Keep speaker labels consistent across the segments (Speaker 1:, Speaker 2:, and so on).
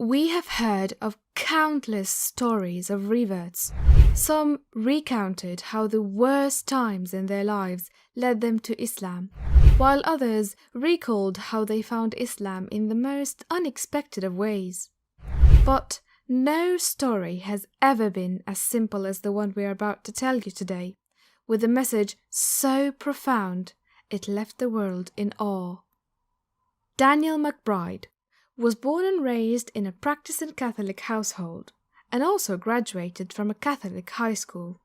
Speaker 1: We have heard of countless stories of reverts. Some recounted how the worst times in their lives led them to Islam, while others recalled how they found Islam in the most unexpected of ways. But no story has ever been as simple as the one we are about to tell you today, with a message so profound it left the world in awe. Daniel McBride was born and raised in a practicing Catholic household and also graduated from a Catholic high school.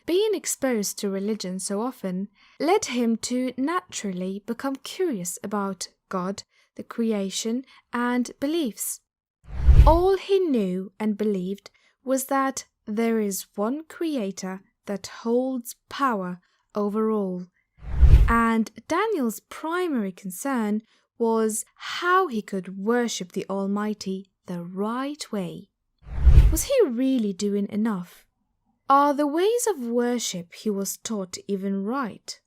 Speaker 1: Being exposed to religion so often led him to naturally become curious about God, the creation, and beliefs. All he knew and believed was that there is one creator that holds power over all, and Daniel's primary concern was how he could worship the Almighty the right way. Was he really doing enough? Are the ways of worship he was taught even right?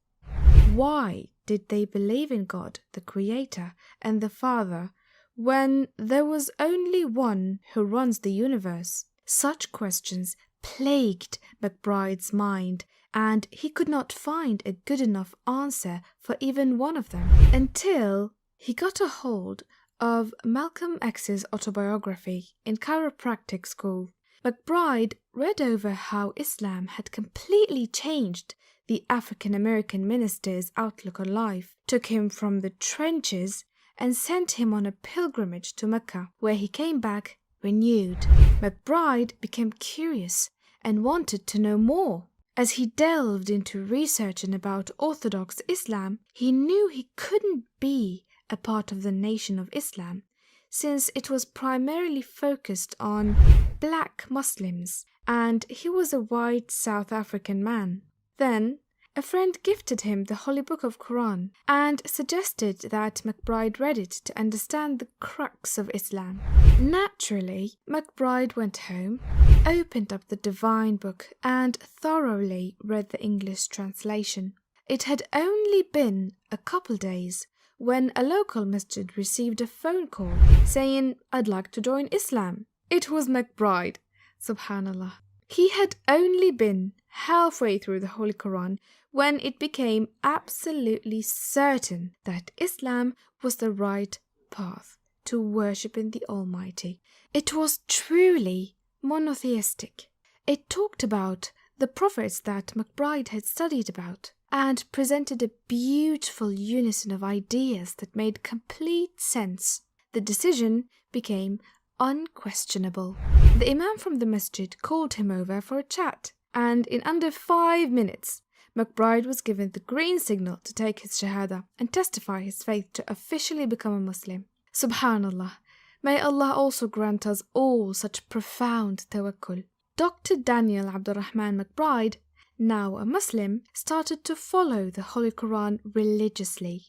Speaker 1: Why did they believe in God, the Creator, and the Father, when there was only one who runs the universe? Such questions plagued McBride's mind, and he could not find a good enough answer for even one of them until he got a hold of Malcolm X's autobiography in chiropractic school. McBride read over how Islam had completely changed the African American minister's outlook on life, took him from the trenches, and sent him on a pilgrimage to Mecca, where he came back renewed. McBride became curious and wanted to know more. As he delved into researching about Orthodox Islam, he knew he couldn't be a part of the Nation of Islam, since it was primarily focused on black Muslims, and he was a white South African man. Then, a friend gifted him the Holy Book of Quran and suggested that McBride read it to understand the crux of Islam. Naturally, McBride went home, opened up the Divine Book, and thoroughly read the English translation. It had only been a couple days when a local masjid received a phone call saying, "I'd like to join Islam." It was McBride, subhanallah. He had only been halfway through the Holy Quran when it became absolutely certain that Islam was the right path to worshipping the Almighty. It was truly monotheistic. It talked about the prophets that McBride had studied about and presented a beautiful unison of ideas that made complete sense. The decision became unquestionable. The Imam from the masjid called him over for a chat, and in under 5 minutes, McBride was given the green signal to take his shahada and testify his faith to officially become a Muslim. Subhanallah, may Allah also grant us all such profound tawakkul. Dr. Daniel Abdurrahman McBride, now a Muslim, started to follow the Holy Quran religiously.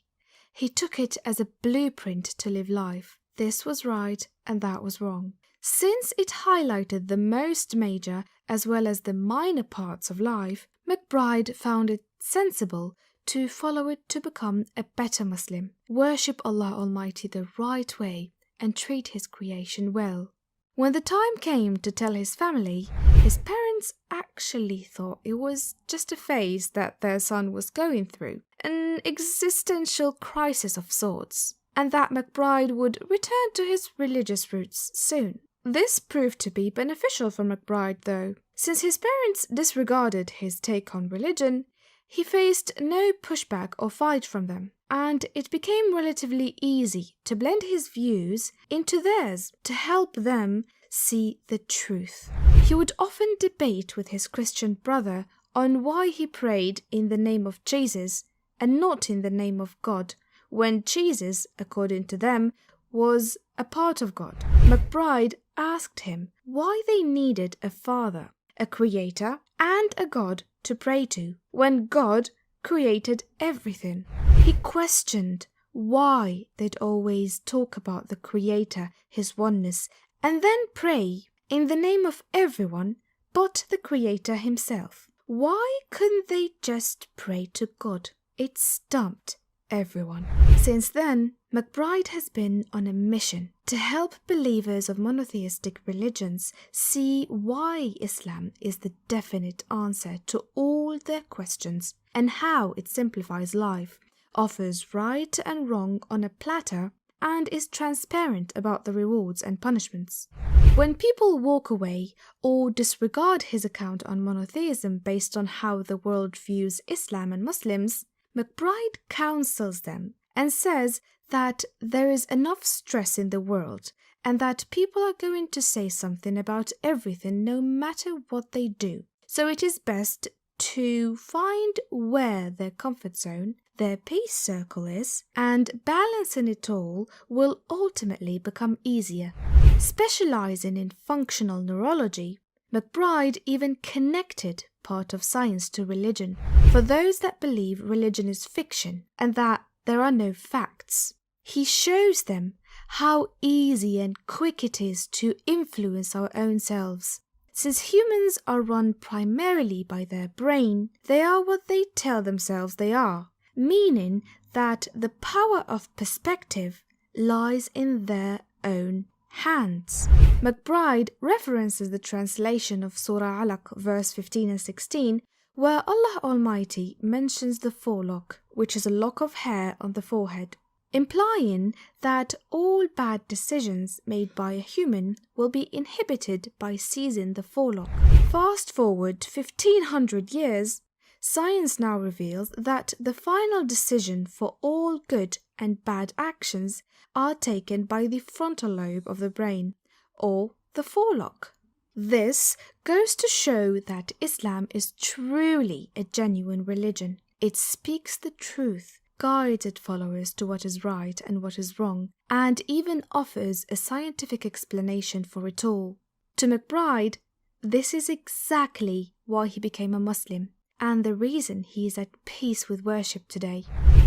Speaker 1: He took it as a blueprint to live life. This was right and that was wrong. Since it highlighted the most major as well as the minor parts of life, McBride found it sensible to follow it to become a better Muslim, worship Allah Almighty the right way, and treat His creation well. When the time came to tell his family, his parents actually thought it was just a phase that their son was going through, an existential crisis of sorts, and that McBride would return to his religious roots soon. This proved to be beneficial for McBride, though. Since his parents disregarded his take on religion, he faced no pushback or fight from them, and it became relatively easy to blend his views into theirs to help them see the truth. He would often debate with his Christian brother on why he prayed in the name of Jesus and not in the name of God, when Jesus, according to them, was a part of God. McBride asked him why they needed a father, a creator, and a God to pray to, when God created everything. He questioned why they'd always talk about the Creator, His oneness, and then pray in the name of everyone but the Creator Himself. Why couldn't they just pray to God? It stumped everyone. Since then, McBride has been on a mission to help believers of monotheistic religions see why Islam is the definite answer to all their questions and how it simplifies life, offers right and wrong on a platter, and is transparent about the rewards and punishments. When people walk away or disregard his account on monotheism based on how the world views Islam and Muslims, McBride counsels them and says that there is enough stress in the world and that people are going to say something about everything no matter what they do. So it is best to find where their comfort zone, their peace circle is, and balancing it all will ultimately become easier. Specializing in functional neurology, McBride even connected part of science to religion for those that believe religion is fiction and that there are no facts. He shows them how easy and quick it is to influence our own selves. Since humans are run primarily by their brain, they are what they tell themselves they are, meaning that the power of perspective lies in their own hands. McBride references the translation of Surah Alaq, verse 15 and 16, where Allah Almighty mentions the forelock, which is a lock of hair on the forehead, implying that all bad decisions made by a human will be inhibited by seizing the forelock. Fast forward 1500 years, science now reveals that the final decision for all good and bad actions are taken by the frontal lobe of the brain, or the forelock. This goes to show that Islam is truly a genuine religion. It speaks the truth, guides its followers to what is right and what is wrong, and even offers a scientific explanation for it all. To McBride, this is exactly why he became a Muslim, and the reason he is at peace with worship today.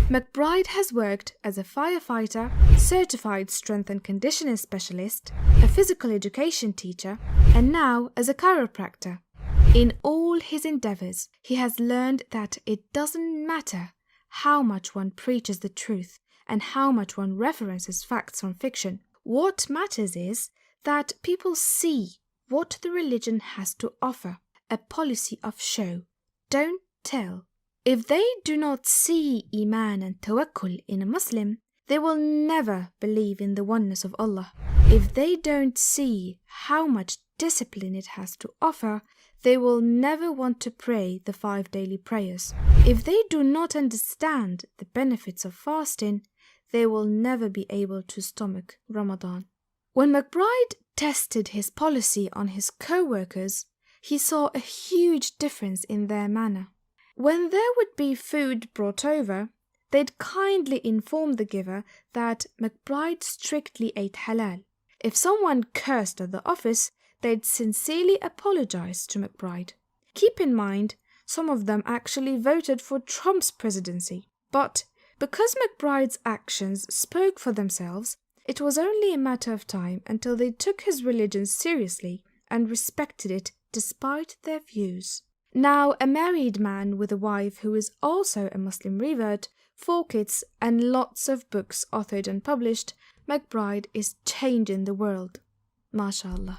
Speaker 1: McBride has worked as a firefighter, certified strength and conditioning specialist, a physical education teacher, and now as a chiropractor. In all his endeavors, he has learned that it doesn't matter how much one preaches the truth and how much one references facts from fiction. What matters is that people see what the religion has to offer, a policy of show, don't tell. If they do not see Iman and Tawakkul in a Muslim, they will never believe in the oneness of Allah. If they don't see how much discipline it has to offer, they will never want to pray the 5 daily prayers. If they do not understand the benefits of fasting, they will never be able to stomach Ramadan. When McBride tested his policy on his co-workers, he saw a huge difference in their manner. When there would be food brought over, they'd kindly inform the giver that McBride strictly ate halal. If someone cursed at the office, they'd sincerely apologize to McBride. Keep in mind, some of them actually voted for Trump's presidency. But because McBride's actions spoke for themselves, it was only a matter of time until they took his religion seriously and respected it despite their views. Now, a married man with a wife who is also a Muslim revert, 4 kids, and lots of books authored and published, McBride is changing the world. MashaAllah.